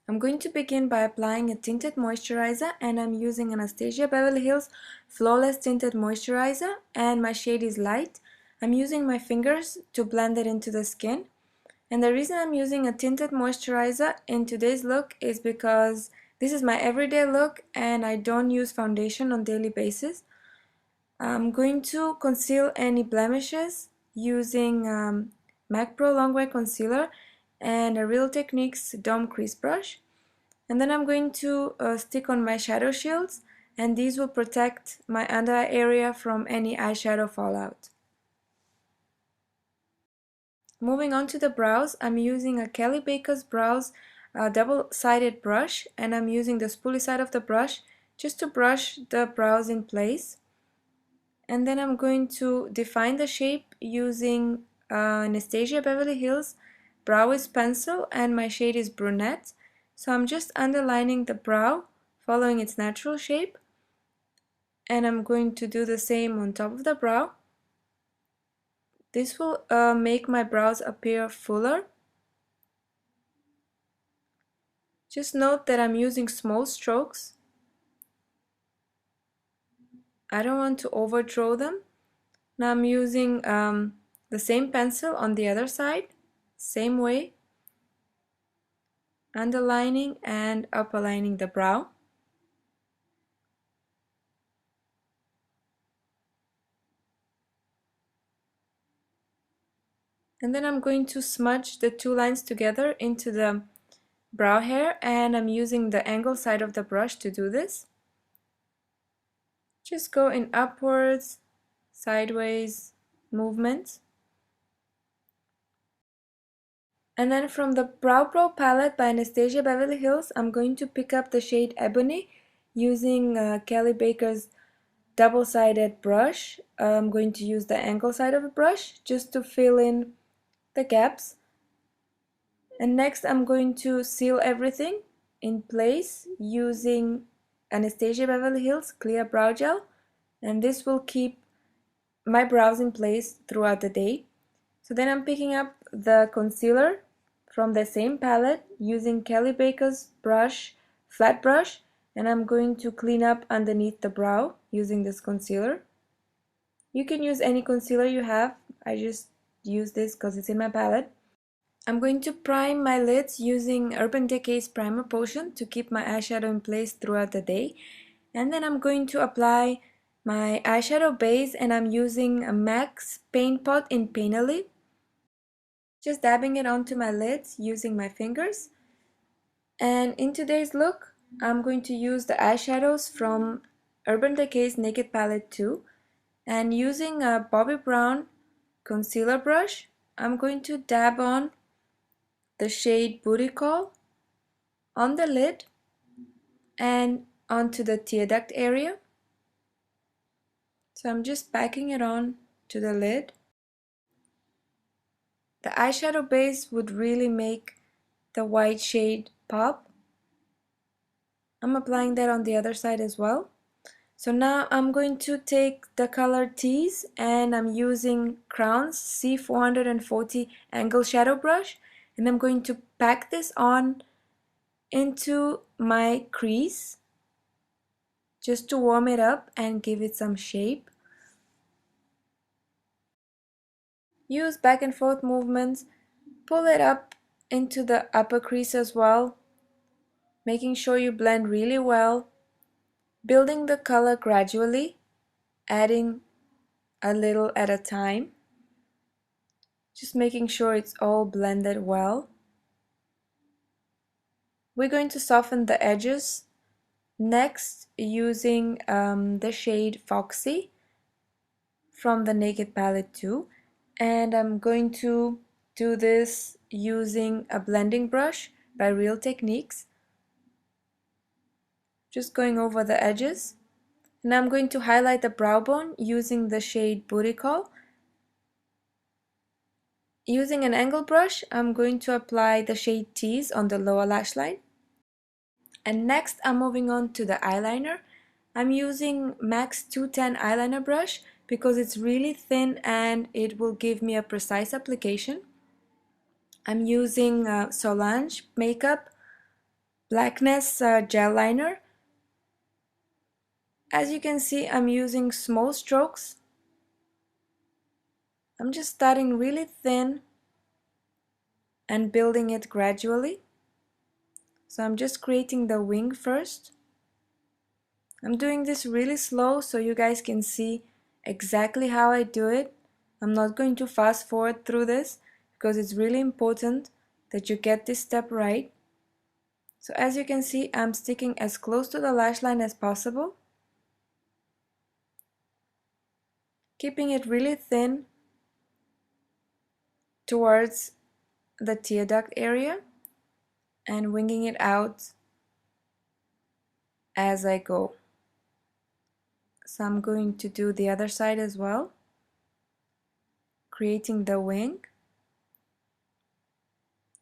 I'm going to begin by applying a tinted moisturizer, and I'm using Anastasia Beverly Hills Flawless Tinted Moisturizer, and my shade is light. I'm using my fingers to blend it into the skin. And the reason I'm using a tinted moisturizer in today's look is because this is my everyday look and I don't use foundation on daily basis. I'm going to conceal any blemishes using MAC Pro Longwear Concealer and a Real Techniques Dome Crease Brush. And then I'm going to stick on my shadow shields, and these will protect my under eye area from any eyeshadow fallout. Moving on to the brows, I'm using a Kelly Baker's Brows double-sided brush, and I'm using the spoolie side of the brush just to brush the brows in place. And then I'm going to define the shape using Anastasia Beverly Hills Brow Wiz Pencil, and my shade is Brunette. So I'm just underlining the brow, following its natural shape. And I'm going to do the same on top of the brow. This will make my brows appear fuller. Just note that I'm using small strokes. I don't want to overdraw them. Now I'm using the same pencil on the other side, same way, underlining and upperlining the brow. And then I'm going to smudge the two lines together into the brow hair, and I'm using the angle side of the brush to do this. Just go in upwards, sideways movements. And then from the Brow Pro palette by Anastasia Beverly Hills, I'm going to pick up the shade Ebony using Kelly Baker's double-sided brush. I'm going to use the angle side of the brush just to fill in the gaps. And next I'm going to seal everything in place using Anastasia Beverly Hills Clear Brow Gel, and this will keep my brows in place throughout the day. So then I'm picking up the concealer from the same palette using Kelly Baker's flat brush, and I'm going to clean up underneath the brow using this concealer. You can use any concealer you have. I just use this because it's in my palette. I'm going to prime my lids using Urban Decay's Primer Potion to keep my eyeshadow in place throughout the day. And then I'm going to apply my eyeshadow base, and I'm using a MAC's Paint Pot in Painterly. Just dabbing it onto my lids using my fingers. And in today's look, I'm going to use the eyeshadows from Urban Decay's Naked Palette 2. And using a Bobbi Brown concealer brush, I'm going to dab on the shade Booty Call on the lid and onto the tear duct area. So I'm just packing it on to the lid. The eyeshadow base would really make the white shade pop. I'm applying that on the other side as well. So now I'm going to take the color Tease, and I'm using Crown's C440 angle shadow brush, and I'm going to pack this on into my crease just to warm it up and give it some shape. Use back and forth movements, pull it up into the upper crease as well, making sure you blend really well, building the color gradually, adding a little at a time, just making sure it's all blended well. We're going to soften the edges next using the shade Foxy from the Naked Palette 2, and I'm going to do this using a blending brush by Real Techniques, just going over the edges. And I'm going to highlight the brow bone using the shade Booty Call. Using an angle brush, I'm going to apply the shade Tease on the lower lash line. And next I'm moving on to the eyeliner. I'm using MAC's 210 eyeliner brush because it's really thin and it will give me a precise application. I'm using Solange makeup Blackness gel liner. As you can see, I'm using small strokes. I'm just starting really thin and building it gradually. So I'm just creating the wing first. I'm doing this really slow so you guys can see exactly how I do it. I'm not going to fast forward through this because it's really important that you get this step right. So as you can see, I'm sticking as close to the lash line as possible, keeping it really thin towards the tear duct area and winging it out as I go. So I'm going to do the other side as well, creating the wing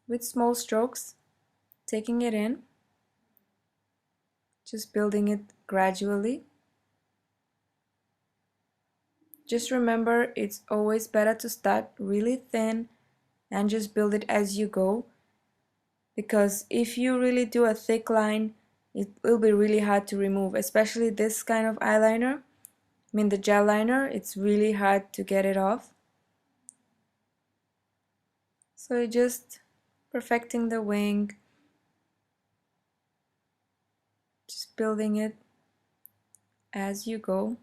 with small strokes, taking it in, just building it gradually. Just remember, it's always better to start really thin and just build it as you go, because if you really do a thick line, it will be really hard to remove, especially this kind of eyeliner. I mean the gel liner, it's really hard to get it off. So you're just perfecting the wing, just building it as you go.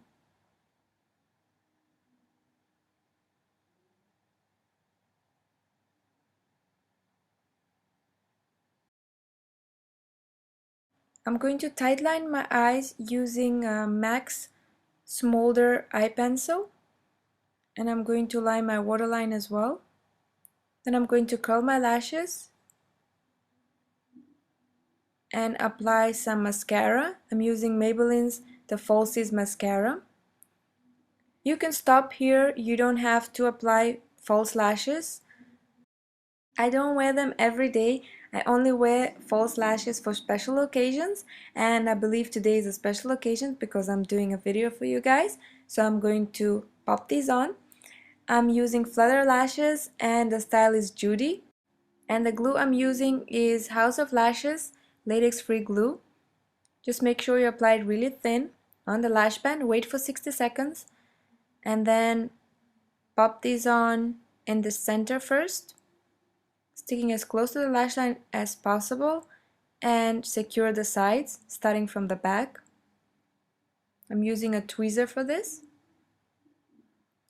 I'm going to tightline my eyes using MAC's Smolder eye pencil, and I'm going to line my waterline as well. Then I'm going to curl my lashes and apply some mascara. I'm using Maybelline's the Falsies mascara. You can stop here, you don't have to apply false lashes. I don't wear them every day. I only wear false lashes for special occasions, and I believe today is a special occasion because I'm doing a video for you guys. So I'm going to pop these on. I'm using Flutter lashes and the style is Judy. And the glue I'm using is House of Lashes latex free glue. Just make sure you apply it really thin on the lash band, wait for 60 seconds, and then pop these on in the center first, sticking as close to the lash line as possible, and secure the sides starting from the back. I'm using a tweezer for this.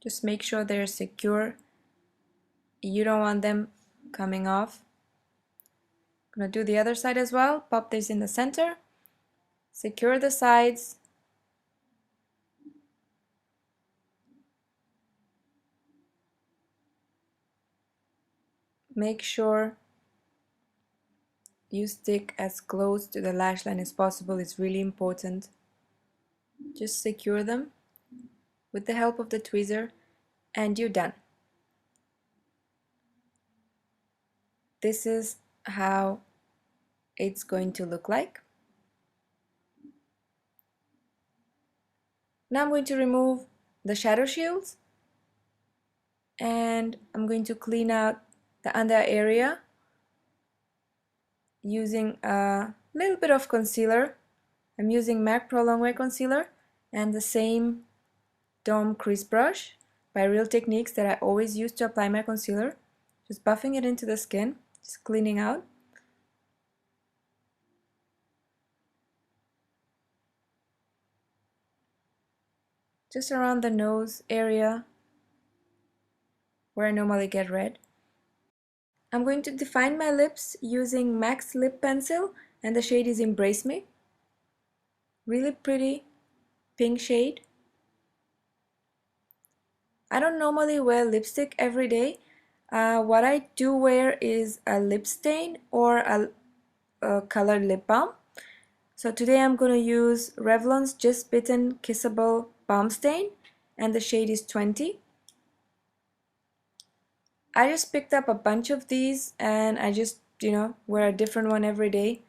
Just make sure they're secure. You don't want them coming off. I'm gonna do the other side as well. Pop this in the center, secure the sides, make sure you stick as close to the lash line as possible. It's really important. Just secure them with the help of the tweezer and you're done. This is how it's going to look like. Now I'm going to remove the shadow shields and I'm going to clean out the under area using a little bit of concealer. I'm using MAC Pro Longwear Concealer and the same Dome Crease Brush by Real Techniques that I always use to apply my concealer. Just buffing it into the skin, just cleaning out. Just around the nose area where I normally get red. I'm going to define my lips using MAC's Lip Pencil and the shade is Embrace Me. Really pretty pink shade. I don't normally wear lipstick every day. What I do wear is a lip stain or a colored lip balm. So today I'm going to use Revlon's Just Bitten Kissable Balm Stain and the shade is 20. I just picked up a bunch of these and I just, wear a different one every day.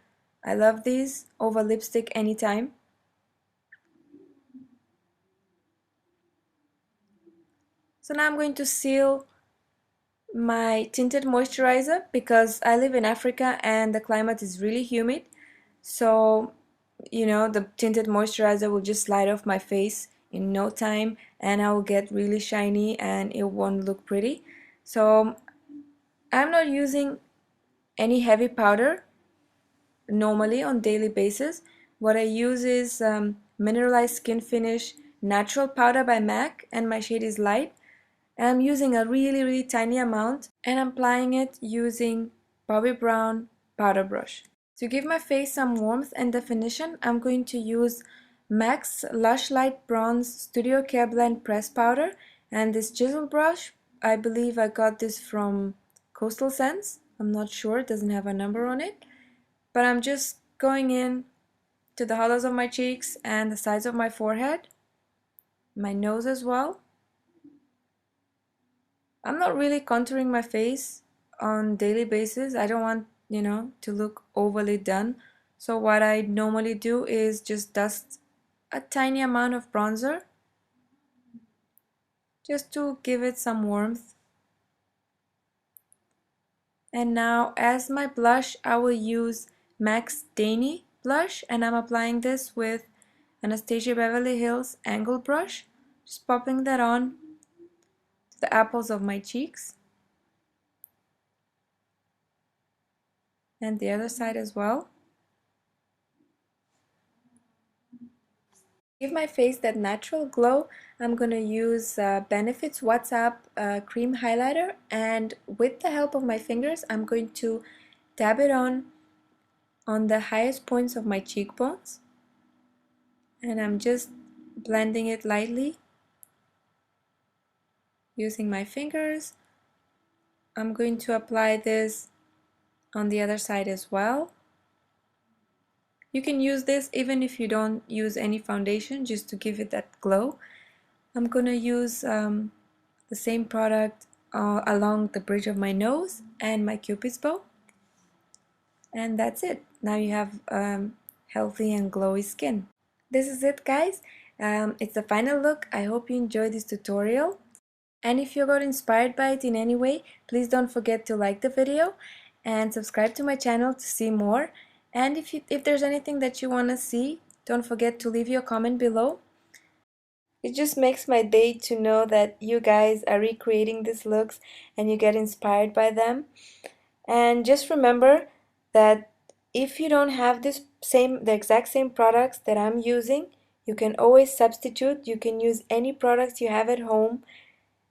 I love these over lipstick anytime. So now I'm going to seal my tinted moisturizer because I live in Africa and the climate is really humid. So, you know, the tinted moisturizer will just slide off my face in no time, and I will get really shiny and it won't look pretty. So I'm not using any heavy powder normally on daily basis. What I use is Mineralize Skin Finish Natural Powder by MAC, and my shade is light. And I'm using a really tiny amount, and I'm applying it using Bobbi Brown powder brush. To give my face some warmth and definition, I'm going to use MAC's Lush Light Bronze Studio Care Blend Press Powder and this chisel brush. I believe I got this from Coastal Scents. I'm not sure, it doesn't have a number on it. But I'm just going in to the hollows of my cheeks and the sides of my forehead, my nose as well. I'm not really contouring my face on daily basis. I don't want, you know, to look overly done. So what I normally do is just dust a tiny amount of bronzer just to give it some warmth. And now as my blush, I will use MAC's Dainty blush, and I'm applying this with Anastasia Beverly Hills Angle Brush. Just popping that on to the apples of my cheeks. And the other side as well. Give my face that natural glow, I'm gonna use Benefit's WhatsApp cream highlighter, and with the help of my fingers I'm going to dab it on the highest points of my cheekbones, and I'm just blending it lightly using my fingers. I'm going to apply this on the other side as well. You can use this even if you don't use any foundation, just to give it that glow. I'm gonna use the same product along the bridge of my nose and my cupid's bow, and that's it. Now you have healthy and glowy skin. This is it, guys. It's the final look. I hope you enjoyed this tutorial, and if you got inspired by it in any way, please don't forget to like the video and subscribe to my channel to see more. And if there's anything that you want to see, don't forget to leave your comment below. It just makes my day to know that you guys are recreating these looks and you get inspired by them. And just remember that if you don't have the exact same products that I'm using, you can always substitute. You can use any products you have at home.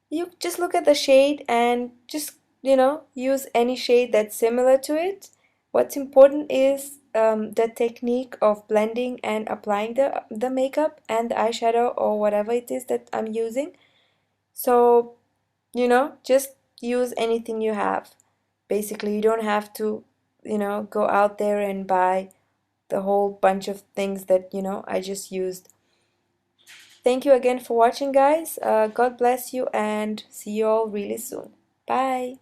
You just look at the shade and just, you know, use any shade that's similar to it. What's important is the technique of blending and applying the makeup and the eyeshadow or whatever it is that I'm using. So, you know, just use anything you have. Basically, you don't have to, you know, go out there and buy the whole bunch of things that, you know, I just used. Thank you again for watching, guys. God bless you, and see you all really soon. Bye.